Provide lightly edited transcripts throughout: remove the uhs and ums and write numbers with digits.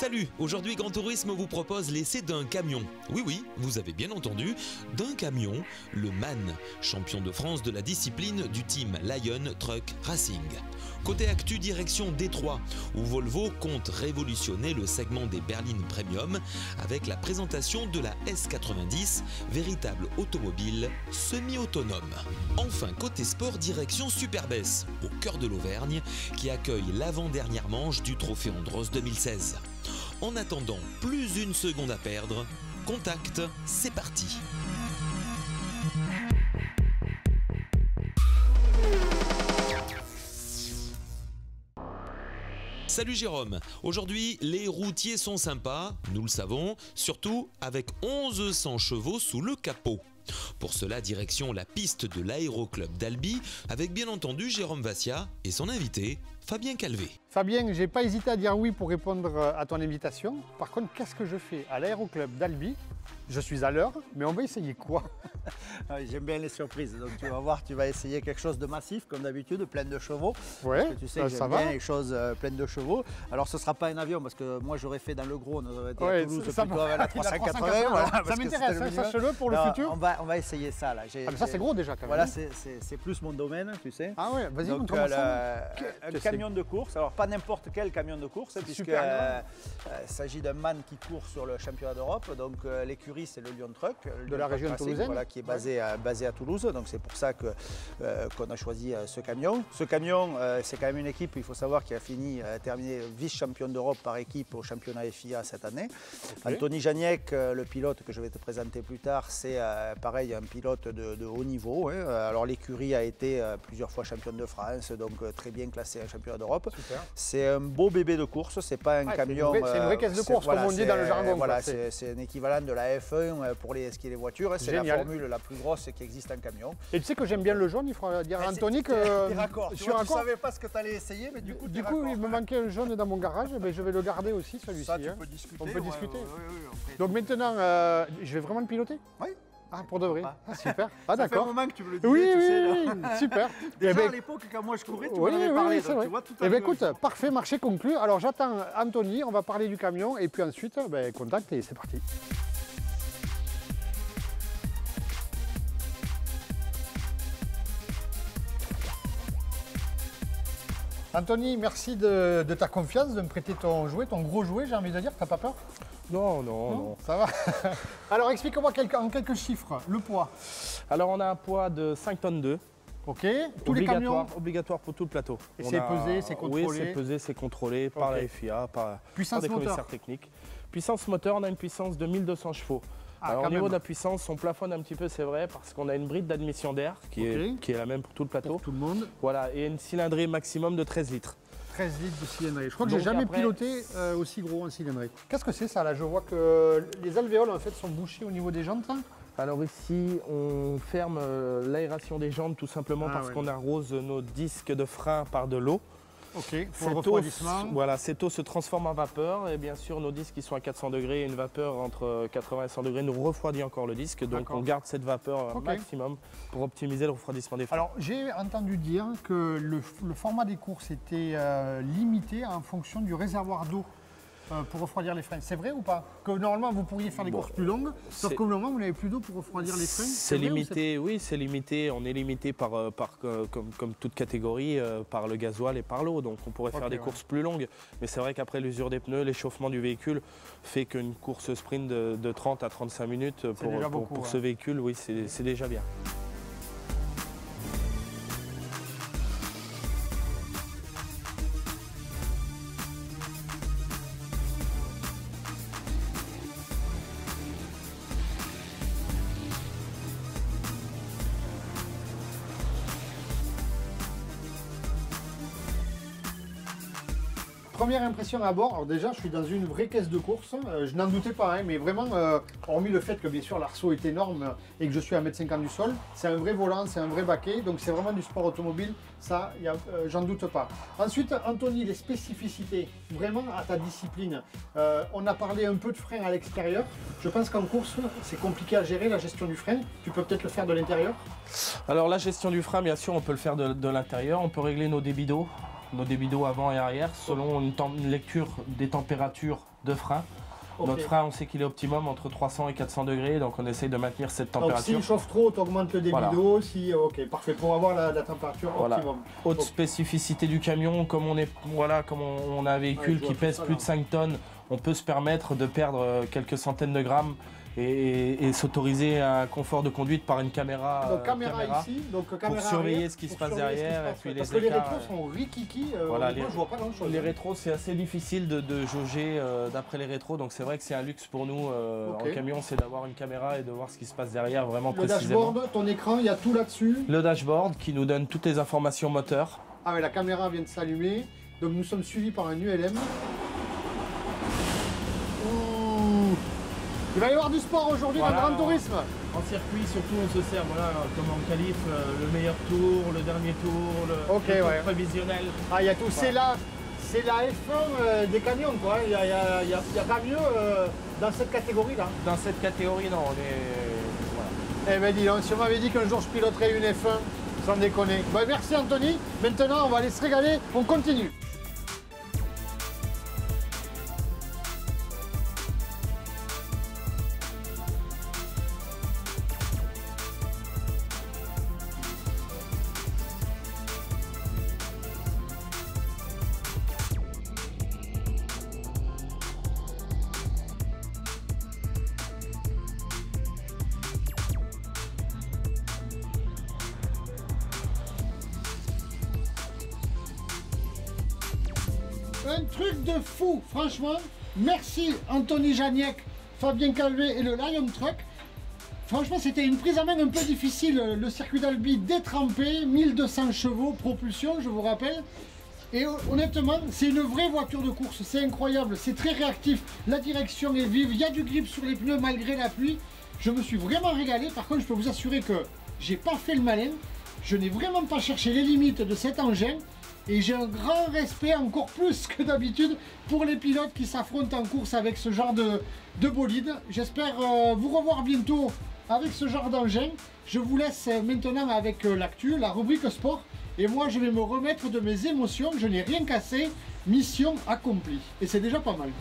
Salut, aujourd'hui Grand Tourisme vous propose l'essai d'un camion. Oui, oui, vous avez bien entendu, d'un camion, le MAN, champion de France de la discipline du team Lion Truck Racing. Côté actu, direction Détroit, où Volvo compte révolutionner le segment des berlines premium avec la présentation de la S90, véritable automobile semi-autonome. Enfin, côté sport, direction Superbès, au cœur de l'Auvergne, qui accueille l'avant-dernière manche du Trophée Andros 2016. En attendant, plus une seconde à perdre, contact, c'est parti. Salut Jérôme, aujourd'hui les routiers sont sympas, nous le savons, surtout avec 1100 chevaux sous le capot. Pour cela, direction la piste de l'aéroclub d'Albi, avec bien entendu Jérôme Vassia et son invité, Fabien Calvé. Fabien, j'ai pas hésité à dire oui pour répondre à ton invitation. Par contre, qu'est-ce que je fais à l'aéroclub d'Albi? Je suis à l'heure, mais on va essayer quoi? J'aime bien les surprises, donc tu vas voir, tu vas essayer quelque chose de massif comme d'habitude, plein de chevaux. Ouais, parce que tu sais que j'aime bien les choses pleines de chevaux. Alors ce ne sera pas un avion parce que moi j'aurais fait dans le gros, on aurait été à Toulouse plutôt avec la 380. Voilà, ça m'intéresse, sache-le pour le futur. On va essayer ça là. Ah, mais ça c'est gros déjà quand même. Voilà, c'est plus mon domaine, tu sais. Ah ouais, vas-y, montre-moi ça. Un camion de course, alors pas n'importe quel camion de course, puisqu'il s'agit d'un MAN qui court sur le championnat d'Europe. Donc l'écurie c'est le Lion Truck. De la région toulousaine. Voilà, qui est basé à Toulouse, donc c'est pour ça qu'on a choisi ce camion. Ce camion, c'est quand même une équipe, il faut savoir, qui a terminé vice-champion d'Europe par équipe au championnat FIA cette année. Okay. Anthony Janiek, le pilote que je vais te présenter plus tard, c'est pareil, un pilote de haut niveau. Hein. Alors l'écurie a été plusieurs fois championne de France, donc très bien classé en championnat d'Europe. C'est un beau bébé de course, c'est pas un camion... C'est une vraie caisse de course, comme on dit dans le jargon. Voilà, c'est un équivalent de la F1 pour les skis et les voitures. C'est la formule la plus grosse qui existe en camion. Et tu sais que j'aime bien le jaune, il faudra dire à Anthony que... Tu ne savais pas ce que tu allais essayer, mais du coup, il me manquait un jaune dans mon garage, mais je vais le garder aussi, celui-ci. Ça, tu peux discuter. On peut discuter. Oui, donc maintenant, je vais vraiment le piloter? Oui. Ah, pour de vrai? Ah, super. Ah, d'accord. Ça fait un moment que tu me le disais, oui, tu sais. Oui, super. Déjà à l'époque, quand moi je courais, tu m'en avais parlé. Donc, tu vois, tout à fait. Écoute, parfait, marché conclu. Alors j'attends Anthony, on va parler du camion, et puis ensuite, contact et c'est parti. Anthony, merci de ta confiance, de me prêter ton jouet, ton gros jouet, j'ai envie de dire. T'as pas peur? Non. Ça va. Alors explique-moi en quelques chiffres, le poids. Alors on a un poids de 5 tonnes 2. Ok. Tous les camions obligatoire pour tout le plateau. Et c'est pesé, c'est contrôlé? Oui, c'est pesé, c'est contrôlé par la FIA, par des commissaires techniques. Puissance moteur, on a une puissance de 1200 chevaux. Alors au niveau de la puissance, on plafonne un petit peu, c'est vrai, parce qu'on a une bride d'admission d'air qui est la même pour tout le plateau. Pour tout le monde. Voilà, et une cylindrée maximum de 13 litres. 13 litres de cylindrée. Je crois que j'ai jamais piloté aussi gros en cylindrée. Qu'est-ce que c'est ça là? Je vois que les alvéoles en fait sont bouchées au niveau des jantes. Alors ici, on ferme l'aération des jantes tout simplement parce qu'on arrose nos disques de frein par de l'eau. Ok, pour le refroidissement. Voilà, cette eau se transforme en vapeur et bien sûr nos disques qui sont à 400 degrés et une vapeur entre 80 et 100 degrés nous refroidit encore le disque. Donc on garde cette vapeur maximum pour optimiser le refroidissement des freins. Alors j'ai entendu dire que le format des courses était limité en fonction du réservoir d'eau. Pour refroidir les freins. C'est vrai ou pas? Que normalement vous pourriez faire des courses plus longues, sauf qu'au moment vous n'avez plus d'eau pour refroidir les freins. C'est limité, oui, c'est limité. On est limité comme toute catégorie par le gasoil et par l'eau. Donc on pourrait faire des courses plus longues. Mais c'est vrai qu'après l'usure des pneus, l'échauffement du véhicule fait qu'une course sprint de 30 à 35 minutes pour ce véhicule, oui, c'est déjà bien. Première impression à bord, alors déjà je suis dans une vraie caisse de course, je n'en doutais pas, mais vraiment, hormis le fait que bien sûr l'arceau est énorme et que je suis à 1,50 m du sol, c'est un vrai volant, c'est un vrai baquet, donc c'est vraiment du sport automobile, ça j'en doute pas. Ensuite Anthony, les spécificités, vraiment à ta discipline, on a parlé un peu de frein à l'extérieur, je pense qu'en course c'est compliqué à gérer la gestion du frein, tu peux peut-être le faire de l'intérieur? Alors la gestion du frein, bien sûr on peut le faire de l'intérieur, on peut régler nos débits d'eau. nos débits d'eau avant et arrière selon une lecture des températures de frein. Okay. Notre frein, on sait qu'il est optimum entre 300 et 400 degrés, donc on essaye de maintenir cette température. Donc s'il chauffe trop, tu augmentes le débit d'eau. Si, ok, parfait, pour avoir la température optimum. Autre spécificité du camion, comme on a un véhicule qui pèse plus de 5 tonnes, on peut se permettre de perdre quelques centaines de grammes et s'autoriser un confort de conduite par une caméra, ici, donc pour surveiller ce qui se passe derrière. Parce que les rétros sont rikiki, je vois pas grand chose. Les rétros, c'est assez difficile de jauger d'après les rétros, donc c'est vrai que c'est un luxe pour nous en camion, c'est d'avoir une caméra et de voir ce qui se passe derrière vraiment précisément. Le dashboard, ton écran, il y a tout là-dessus. Le dashboard qui nous donne toutes les informations moteurs. Ah oui, la caméra vient de s'allumer, donc nous sommes suivis par un ULM. Il va y avoir du sport aujourd'hui dans le Grand Tourisme. En circuit, surtout, on se sert, comme en qualif, le meilleur tour, le dernier tour, le tour prévisionnel. Ah, il y a tout. Voilà. C'est la F1 des camions, quoi. Il y a pas mieux dans cette catégorie-là. Dans cette catégorie, non, on est... Voilà. Eh ben dis donc, si on m'avait dit qu'un jour je piloterais une F1, sans déconner. Bon, merci Anthony. Maintenant, on va aller se régaler. On continue. Un truc de fou, franchement. Merci Anthony Janiec, Fabien Calvé et le Lion Truck. Franchement, c'était une prise en main un peu difficile. Le circuit d'Albi détrempé, 1200 chevaux, propulsion, je vous rappelle. Et honnêtement, c'est une vraie voiture de course. C'est incroyable, c'est très réactif. La direction est vive, il y a du grip sur les pneus malgré la pluie. Je me suis vraiment régalé. Par contre, je peux vous assurer que j'ai pas fait le malin. Je n'ai vraiment pas cherché les limites de cet engin. Et j'ai un grand respect, encore plus que d'habitude, pour les pilotes qui s'affrontent en course avec ce genre de bolide. J'espère vous revoir bientôt avec ce genre d'engin. Je vous laisse maintenant avec l'actu, la rubrique sport. Et moi, je vais me remettre de mes émotions. Je n'ai rien cassé. Mission accomplie. Et c'est déjà pas mal.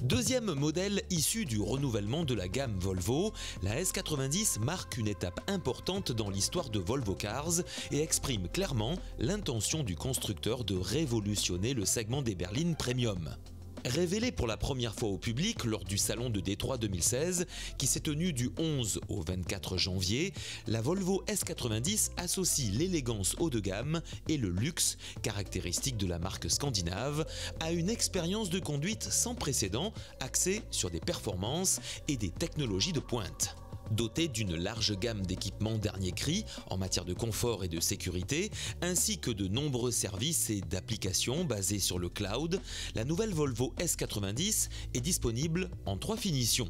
Deuxième modèle issu du renouvellement de la gamme Volvo, la S90 marque une étape importante dans l'histoire de Volvo Cars et exprime clairement l'intention du constructeur de révolutionner le segment des berlines premium. Révélée pour la première fois au public lors du salon de Détroit 2016, qui s'est tenu du 11 au 24 janvier, la Volvo S90 associe l'élégance haut de gamme et le luxe, caractéristique de la marque scandinave, à une expérience de conduite sans précédent axée sur des performances et des technologies de pointe. Dotée d'une large gamme d'équipements dernier cri en matière de confort et de sécurité, ainsi que de nombreux services et d'applications basés sur le cloud, la nouvelle Volvo S90 est disponible en 3 finitions.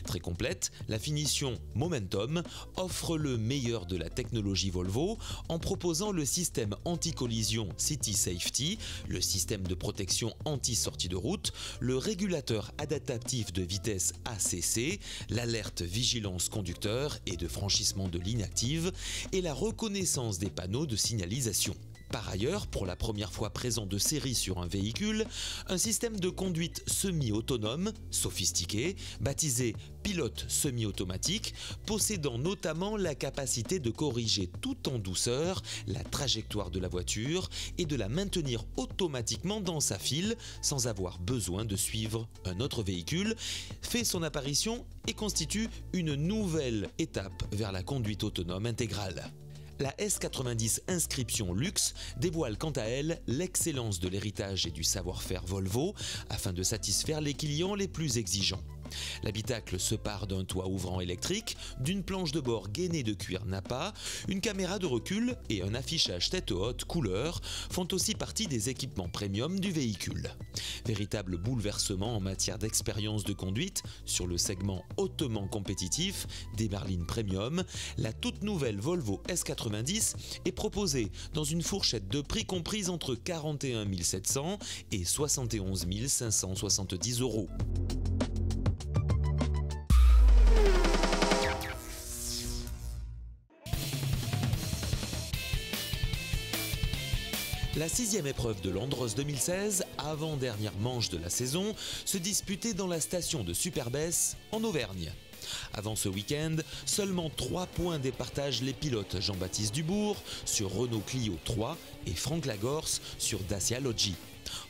Très complète, la finition Momentum offre le meilleur de la technologie Volvo en proposant le système anti-collision City Safety, le système de protection anti-sortie de route, le régulateur adaptatif de vitesse ACC, l'alerte vigilance conducteur et de franchissement de ligne active et la reconnaissance des panneaux de signalisation. Par ailleurs, pour la première fois présent de série sur un véhicule, un système de conduite semi-autonome, sophistiqué, baptisé pilote semi-automatique, possédant notamment la capacité de corriger tout en douceur la trajectoire de la voiture et de la maintenir automatiquement dans sa file sans avoir besoin de suivre un autre véhicule, fait son apparition et constitue une nouvelle étape vers la conduite autonome intégrale. La S90 Inscription Luxe dévoile quant à elle l'excellence de l'héritage et du savoir-faire Volvo afin de satisfaire les clients les plus exigeants. L'habitacle se part d'un toit ouvrant électrique, d'une planche de bord gainée de cuir Nappa, une caméra de recul et un affichage tête haute couleur font aussi partie des équipements premium du véhicule. Véritable bouleversement en matière d'expérience de conduite sur le segment hautement compétitif des berlines premium, la toute nouvelle Volvo S90 est proposée dans une fourchette de prix comprise entre 41 700 et 71 570 €. La 6e épreuve de l'Andros 2016, avant-dernière manche de la saison, se disputait dans la station de Superbès, en Auvergne. Avant ce week-end, seulement 3 points départagent les pilotes Jean-Baptiste Dubourg sur Renault Clio 3 et Franck Lagorce sur Dacia Logi.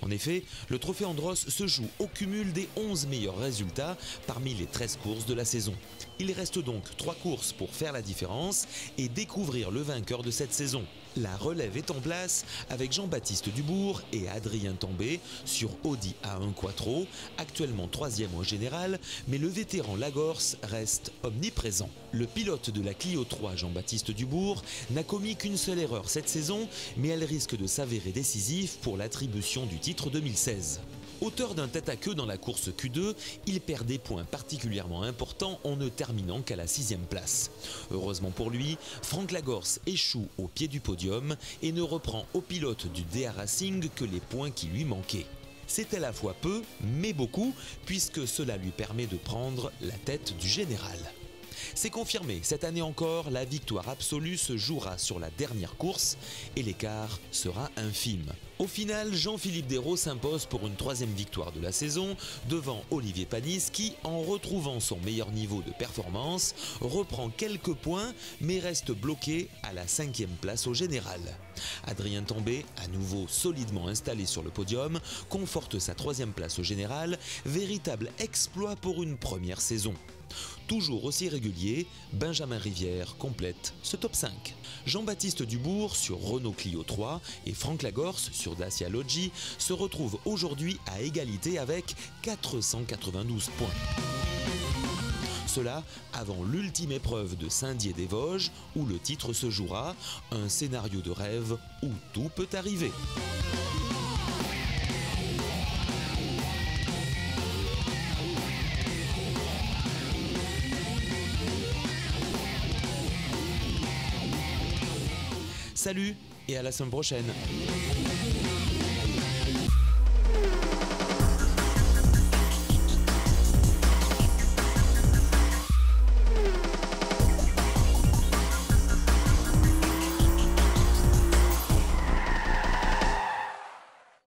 En effet, le trophée Andros se joue au cumul des 11 meilleurs résultats parmi les 13 courses de la saison. Il reste donc 3 courses pour faire la différence et découvrir le vainqueur de cette saison. La relève est en place avec Jean-Baptiste Dubourg et Adrien Tambay sur Audi A1 Quattro, actuellement 3e au général, mais le vétéran Lagorce reste omniprésent. Le pilote de la Clio 3, Jean-Baptiste Dubourg, n'a commis qu'une seule erreur cette saison, mais elle risque de s'avérer décisive pour l'attribution du titre 2016. Auteur d'un tête-à-queue dans la course Q2, il perd des points particulièrement importants en ne terminant qu'à la 6e place. Heureusement pour lui, Franck Lagorce échoue au pied du podium et ne reprend au pilote du DA Racing que les points qui lui manquaient. C'est à la fois peu, mais beaucoup, puisque cela lui permet de prendre la tête du général. C'est confirmé, cette année encore, la victoire absolue se jouera sur la dernière course et l'écart sera infime. Au final, Jean-Philippe Desraux s'impose pour une 3e victoire de la saison devant Olivier Panis qui, en retrouvant son meilleur niveau de performance, reprend quelques points mais reste bloqué à la 5e place au général. Adrien Tambay, à nouveau solidement installé sur le podium, conforte sa 3e place au général, véritable exploit pour une première saison. Toujours aussi régulier, Benjamin Rivière complète ce top 5. Jean-Baptiste Dubourg sur Renault Clio 3 et Franck Lagorce sur Dacia Logi se retrouvent aujourd'hui à égalité avec 492 points. Cela avant l'ultime épreuve de Saint-Dié-des-Vosges où le titre se jouera, un scénario de rêve où tout peut arriver. Salut et à la semaine prochaine.